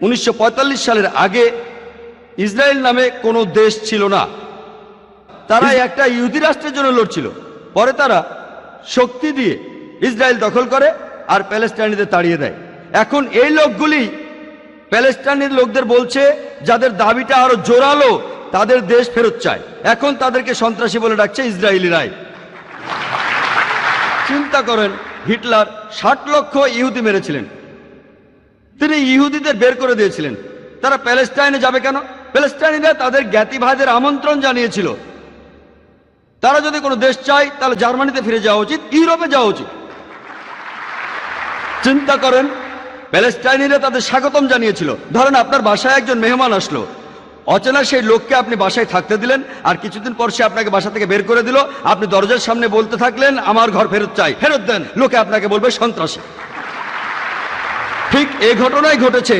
1945 সালের আগে ইসরায়েল নামে কোনো দেশ ছিল না। তারা একটা ইহুদি রাষ্ট্রের জন্য লড়ছিল। পরে তারা শক্তি দিয়ে ইসরায়েল দখল করে আর প্যালেস্টাইনিদের তাড়িয়ে দেয়। এখন এই লোকগুলি প্যালেস্টাইনের লোকদের বলছে, যাদের দাবিটা আরো জোরালো, তাদের দেশ ফেরত চায়। এখন তাদেরকে সন্ত্রাসী বলে ডাকছে ইসরায়েলিরাই। চিন্তা করেন, হিটলার 60 লক্ষ ইহুদি মেরেছিলেন। তিনি ইহুদিদের বের করে দিয়েছিলেন। তারা প্যালেস্টাইনে যাবে কেন? প্যালেস্টাইনিরা তাদের জ্ঞাতিভাইদের আমন্ত্রণ জানিয়েছিল। তারা যদি কোনো দেশ চায় তাহলে জার্মানিতে ফিরে যাওয়া উচিত, ইউরোপে যাওয়া উচিত। চিন্তা করেন, প্যালেস্টাইনিরা তাদের স্বাগতম জানিয়েছিল। ধরেন আপনার বাসায় একজন মেহমান আসলো, অচেনা সেই লোককে আপনি বাসায় থাকতে দিলেন, আর কিছুদিন পর সে আপনাকে বাসা থেকে বের করে দিল। আপনি দরজার সামনে বলতে থাকলেন, আমার ঘর ফেরত চাই, ফেরত দেন। লোকে আপনাকে বলবে সন্ত্রাসী। ঠিক এই ঘটনাই ঘটেছে